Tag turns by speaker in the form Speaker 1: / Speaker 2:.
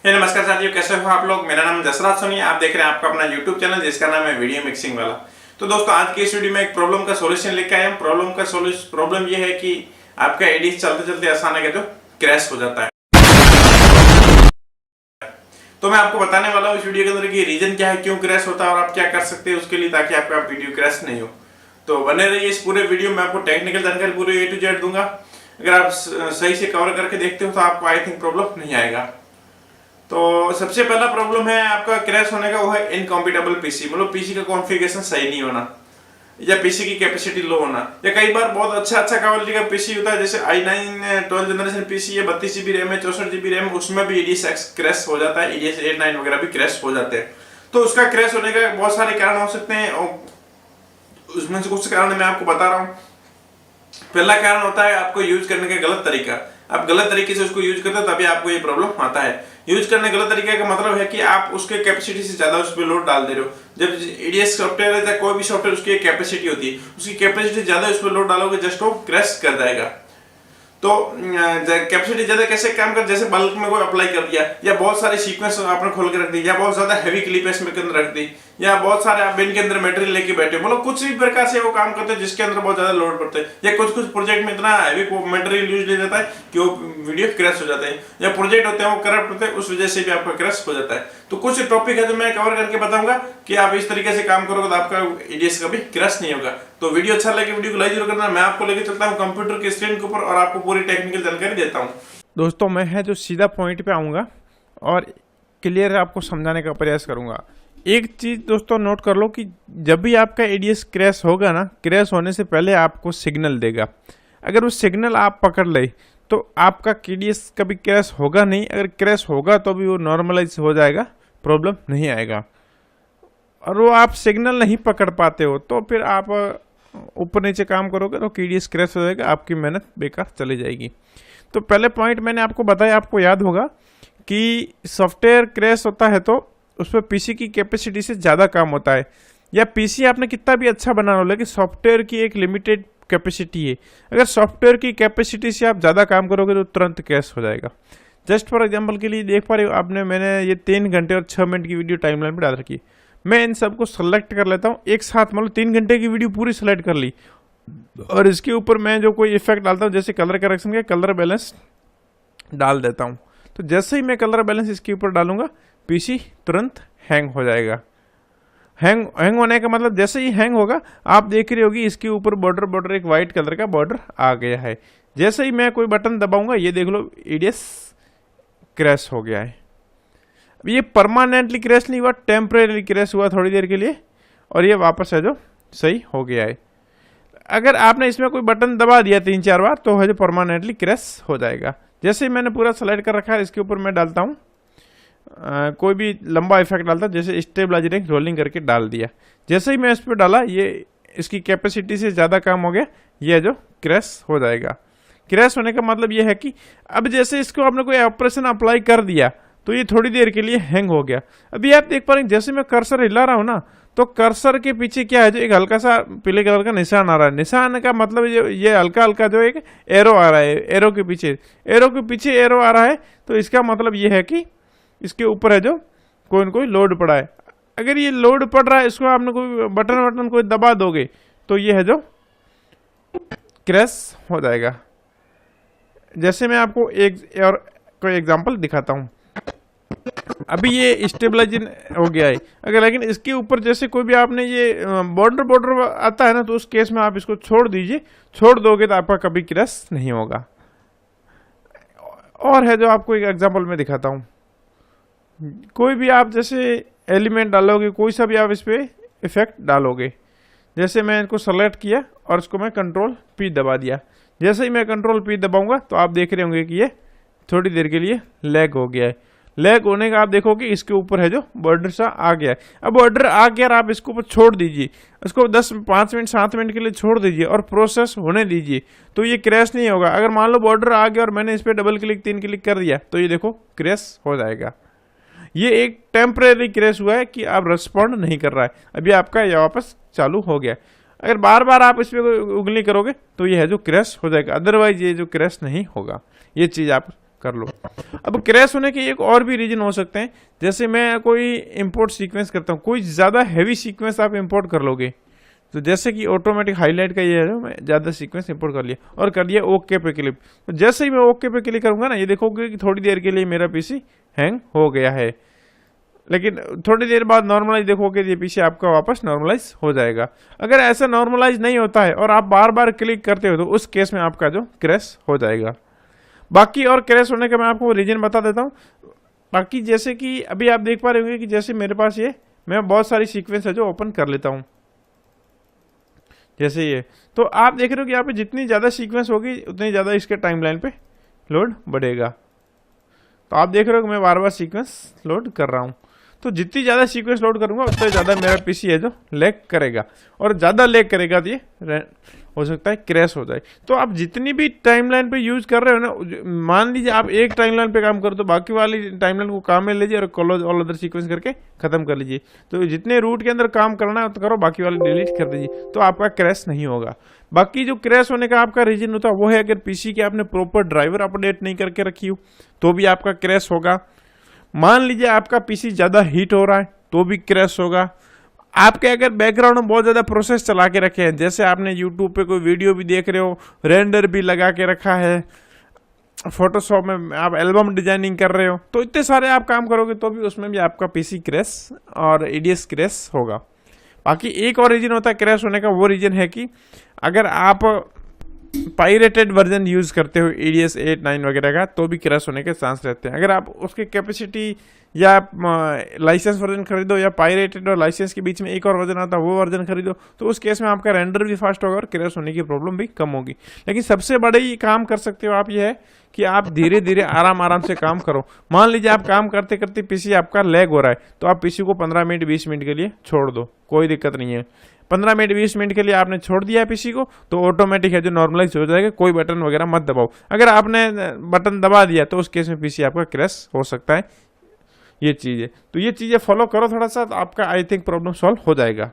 Speaker 1: नमस्कार साथियों, कैसे हो आप लोग। मेरा नाम जसराज सोनी, आप देख रहे हैं आपका अपना यूट्यूब चैनल जिसका नाम है वीडियो मिक्सिंग वाला। तो दोस्तों, आज की इस वीडियो में एक प्रॉब्लम का सॉल्यूशन लेके आए हैं। प्रॉब्लम ये है कि आपका एडीएस चलते चलते अचानक है जो क्रैश हो जाता है। तो मैं आपको बताने वाला हूँ इस वीडियो के अंदर कि रीजन क्या है, क्यों क्रैश होता है और आप क्या कर सकते हैं उसके लिए, ताकि आपका वीडियो क्रैश नहीं हो। तो बने रहिए इस पूरे वीडियो में, आपको टेक्निकल जानकारी पूरी A to Z दूंगा। अगर आप सही से कवर करके देखते हो तो आपको आई थिंक प्रॉब्लम नहीं आएगा। तो सबसे पहला प्रॉब्लम है आपका क्रैश होने का, वो है इनकॉम्पिटेबल पीसी। मतलब पीसी का कॉन्फ़िगरेशन सही नहीं होना, या पीसी की कैपेसिटी लो होना, या कई बार बहुत अच्छा क्वालिटी का पीसी होता है, जैसे i9 12th जनरेशन पीसी है, 32 GB रैम है, 64 GB रैम, उसमें भी EDSX क्रैश हो जाता है, EDS 8 9 वगैरह भी क्रैश हो जाते हैं। तो उसका क्रैश होने का बहुत सारे कारण हो सकते हैं, और उसमें से कुछ कारण मैं आपको बता रहा हूँ। पहला कारण होता है आपको यूज करने का गलत तरीका। आप गलत तरीके से उसको यूज करते हो तभी आपको ये प्रॉब्लम आता है। यूज करने गलत तरीके का मतलब है कि आप उसके कैपेसिटी से ज्यादा उस पर लोड डाल दे रहे हो। जब एडीएस सॉफ्टवेयर है या कोई भी सॉफ्टवेयर, उसकी एक कैपेसिटी होती है, उसकी कैपेसिटी से ज्यादा उस पर लोड डालोगे जस्ट वो क्रैश कर जाएगा। तो कैपेसिटी ज्यादा कैसे काम कर, जैसे बल्क में कोई अप्लाई कर दिया, या बहुत सारे सीक्वेंस आपने खोल के रख दी, या बहुत ज्यादा हैवी क्लिप इसमें के अंदर रख दी, या बहुत सारे आप बिन के अंदर मटेरियल लेके बैठे, मतलब कुछ भी प्रकार से वो काम करते हैं जिसके अंदर बहुत ज्यादा लोड पड़ता है, या कुछ प्रोजेक्ट में इतना हैवी मटेरियल यूज ले जाता है कि वो वीडियो क्रैश हो जाता है, या प्रोजेक्ट होते हैं वो करप्ट होते हैं, उस वजह से भी आपका क्रैश हो जाता है। तो कुछ टॉपिक है जो मैं कवर करके बताऊंगा कि आप इस तरीके से काम करोगे तो आपका एडीएस कभी क्रैश नहीं होगा। तो वीडियो अच्छा लगे वीडियो को लाइक जरूर करना। मैं आपको लेके चलता हूँ कंप्यूटर के स्क्रीन के ऊपर और आपको पूरी टेक्निकल जानकारी देता हूँ।
Speaker 2: दोस्तों, मैं है जो सीधा पॉइंट पे आऊँगा और क्लियर आपको समझाने का प्रयास करूँगा। एक चीज़ दोस्तों नोट कर लो कि जब भी आपका एडीएस क्रैश होगा ना, क्रैश होने से पहले आपको सिग्नल देगा। अगर वो सिग्नल आप पकड़ ले तो आपका एडीएस कभी क्रैश होगा नहीं। अगर क्रैश होगा तो भी वो नॉर्मलाइज हो जाएगा, प्रॉब्लम नहीं आएगा। और वो आप सिग्नल नहीं पकड़ पाते हो तो फिर आप ऊपर नीचे काम करोगे तो एडीएस क्रैश हो जाएगा, आपकी मेहनत बेकार चली जाएगी। तो पहले पॉइंट मैंने आपको बताया, आपको याद होगा कि सॉफ्टवेयर क्रैश होता है तो उस पर पीसी की कैपेसिटी से ज़्यादा काम होता है। या पीसी आपने कितना भी अच्छा बना लो, लेकिन सॉफ्टवेयर की एक लिमिटेड कैपेसिटी है। अगर सॉफ्टवेयर की कैपेसिटी से आप ज़्यादा काम करोगे तो तुरंत क्रैश हो जाएगा। जस्ट फॉर एग्जांपल के लिए देख पा रहे हो आपने, मैंने ये 3 घंटे और 6 मिनट की वीडियो टाइमलाइन पर डाल रखी। मैं इन सबको सेलेक्ट कर लेता हूँ एक साथ, मतलब 3 घंटे की वीडियो पूरी सेलेक्ट कर ली, और इसके ऊपर मैं जो कोई इफेक्ट डालता हूँ, जैसे कलर करेक्शन का कलर बैलेंस डाल देता हूँ। तो जैसे ही मैं कलर बैलेंस इसके ऊपर डालूंगा, पीसी तुरंत हैंग हो जाएगा। हैंग होने का मतलब, जैसे ही हैंग होगा आप देख रही होगी इसके ऊपर बॉर्डर एक वाइट कलर का बॉर्डर आ गया है। जैसे ही मैं कोई बटन दबाऊंगा, ये देख लो एडीएस क्रैश हो गया है। ये परमानेंटली क्रैश नहीं हुआ, टेम्परेरी क्रैश हुआ थोड़ी देर के लिए, और ये वापस है जो सही हो गया है। अगर आपने इसमें कोई बटन दबा दिया 3-4 बार तो है जो परमानेंटली क्रैश हो जाएगा। जैसे ही मैंने पूरा सेलेक्ट कर रखा है, इसके ऊपर मैं डालता हूँ कोई भी लंबा इफेक्ट डालता हूँ, जैसे स्टेबलाइजिंग रोलिंग करके डाल दिया। जैसे ही मैं इस पर डाला, ये इसकी कैपेसिटी से ज़्यादा काम हो गया, ये जो क्रैश हो जाएगा। क्रैश होने का मतलब ये है कि अब जैसे इसको आपने कोई ऑपरेशन अप्लाई कर दिया तो ये थोड़ी देर के लिए हैंग हो गया। अभी आप देख पा रहे हैं, जैसे मैं कर्सर हिला रहा हूँ ना, तो कर्सर के पीछे क्या है, जो एक हल्का सा पीले कलर का निशान आ रहा है। निशान का मतलब ये हल्का हल्का जो एक एरो आ रहा है, एरो के पीछे एरो आ रहा है, तो इसका मतलब ये है कि इसके ऊपर है जो कोई न कोई लोड पड़ा है। अगर ये लोड पड़ रहा है, इसको आपने कोई बटन कोई दबा दोगे तो ये है जो क्रैश हो जाएगा। जैसे मैं आपको एक और कोई एग्जांपल दिखाता हूँ। अभी ये स्टेबलाइजिंग हो गया है, अगर लेकिन इसके ऊपर जैसे कोई भी आपने ये बॉर्डर आता है ना, तो उस केस में आप इसको छोड़ दीजिए। छोड़ दोगे तो आपका कभी क्रैश नहीं होगा। और है जो आपको एक एग्जांपल में दिखाता हूँ। कोई भी आप जैसे एलिमेंट डालोगे, कोई सा भी आप इस पर इफेक्ट डालोगे, जैसे मैं इनको सेलेक्ट किया और इसको मैं कंट्रोल P दबा दिया। जैसे ही मैं कंट्रोल P दबाऊंगा तो आप देख रहे होंगे कि ये थोड़ी देर के लिए लैग हो गया है। लैग होने का आप देखोगे इसके ऊपर है जो बॉर्डर सा आ गया है। अब बॉर्डर आ गया और आप इसको ऊपर छोड़ दीजिए, इसको 5 मिनट 7 मिनट के लिए छोड़ दीजिए और प्रोसेस होने दीजिए, तो ये क्रैश नहीं होगा। अगर मान लो बॉर्डर आ गया और मैंने इस पर डबल क्लिक 3 क्लिक कर दिया तो ये देखो क्रैश हो जाएगा। ये एक टेम्परेरी क्रैश हुआ है कि आप रिस्पॉन्ड नहीं कर रहा है, अभी आपका ये वापस चालू हो गया। अगर बार बार आप इस पर उंगली करोगे तो ये है जो क्रैश हो जाएगा, अदरवाइज ये जो क्रैश नहीं होगा। ये चीज़ आप कर लो। अब क्रैश होने के एक और भी रीजन हो सकते हैं, जैसे मैं कोई इंपोर्ट सीक्वेंस करता हूँ, कोई ज़्यादा हैवी सीक्वेंस आप इंपोर्ट कर लोगे, तो जैसे कि ऑटोमेटिक हाईलाइट का ये है, मैं ज़्यादा सीक्वेंस इंपोर्ट कर लिया और कर दिया ओके पे क्लिक। तो जैसे ही मैं ओके पे क्लिक करूँगा ना, ये देखोगे कि थोड़ी देर के लिए मेरा पीसी हैंग हो गया है, लेकिन थोड़ी देर बाद नॉर्मलाइज देखोगे ये पीसी आपका वापस नॉर्मलाइज हो जाएगा। अगर ऐसा नॉर्मलाइज नहीं होता है और आप बार बार क्लिक करते हो तो उस केस में आपका जो क्रैश हो जाएगा। बाकी और क्रैश होने का मैं आपको रीजन बता देता हूँ। बाकी जैसे कि अभी आप देख पा रहे होंगे कि जैसे मेरे पास ये मैं बहुत सारी सीक्वेंस है जो ओपन कर लेता हूँ, जैसे ये, तो आप देख रहे हो कि यहाँ पे जितनी ज़्यादा सीक्वेंस होगी उतनी ज़्यादा इसके टाइमलाइन पे लोड बढ़ेगा। तो आप देख रहे हो कि मैं बार बार सीक्वेंस लोड कर रहा हूँ, तो जितनी ज़्यादा सीक्वेंस लोड करूँगा उतना ज़्यादा मेरा पीसी है जो लैग करेगा, और ज़्यादा लैग करेगा तो ये हो सकता है क्रैश हो जाए। तो आप जितनी भी टाइमलाइन पे यूज़ कर रहे हो ना, मान लीजिए आप एक टाइमलाइन पे काम करो तो बाकी वाली टाइमलाइन को काम में लीजिए और क्लोज ऑल अदर सीक्वेंस करके ख़त्म कर लीजिए। तो जितने रूट के अंदर काम करना है तो करो, बाकी वाले डिलीट कर दीजिए, तो आपका क्रैश नहीं होगा। बाकी जो क्रैश होने का आपका रीजन होता है वो है अगर पीसी के आपने प्रॉपर ड्राइवर अपडेट नहीं करके रखी हो तो भी आपका क्रैश होगा। मान लीजिए आपका पीसी ज़्यादा हीट हो रहा है तो भी क्रैश होगा। आपके अगर बैकग्राउंड में बहुत ज़्यादा प्रोसेस चला के रखे हैं, जैसे आपने यूट्यूब पे कोई वीडियो भी देख रहे हो, रेंडर भी लगा के रखा है, फोटोशॉप में आप एल्बम डिजाइनिंग कर रहे हो, तो इतने सारे आप काम करोगे तो भी उसमें भी आपका पीसी क्रैश और एडीएस क्रैश होगा। बाकी एक और रीजन होता है क्रैश होने का, वो रीजन है कि अगर आप पायरेटेड वर्जन यूज़ करते हो एडीएस 8, 9 वगैरह का, तो भी क्रैश होने के चांस रहते हैं। अगर आप उसकी कैपेसिटी या लाइसेंस वर्जन खरीदो या पायरेटेड और लाइसेंस के बीच में एक और वर्जन आता है वो वर्जन खरीदो, तो उस केस में आपका रेंडर भी फास्ट होगा और क्रैश होने की प्रॉब्लम भी कम होगी। लेकिन सबसे बड़ी काम कर सकते हो आप ये है कि आप धीरे धीरे आराम से काम करो। मान लीजिए आप काम करते करते पीसी आपका लैग हो रहा है, तो आप पीसी को 15 मिनट 20 मिनट के लिए छोड़ दो, कोई दिक्कत नहीं है। 15 मिनट 20 मिनट के लिए आपने छोड़ दिया है पीसी को तो ऑटोमेटिक है जो नॉर्मलाइज हो जाएगा, कोई बटन वगैरह मत दबाओ। अगर आपने बटन दबा दिया तो उस केस में पीसी आपका क्रैश हो सकता है। ये चीज़ है, तो ये चीज़ें फॉलो करो थोड़ा सा, तो आपका आई थिंक प्रॉब्लम सॉल्व हो जाएगा।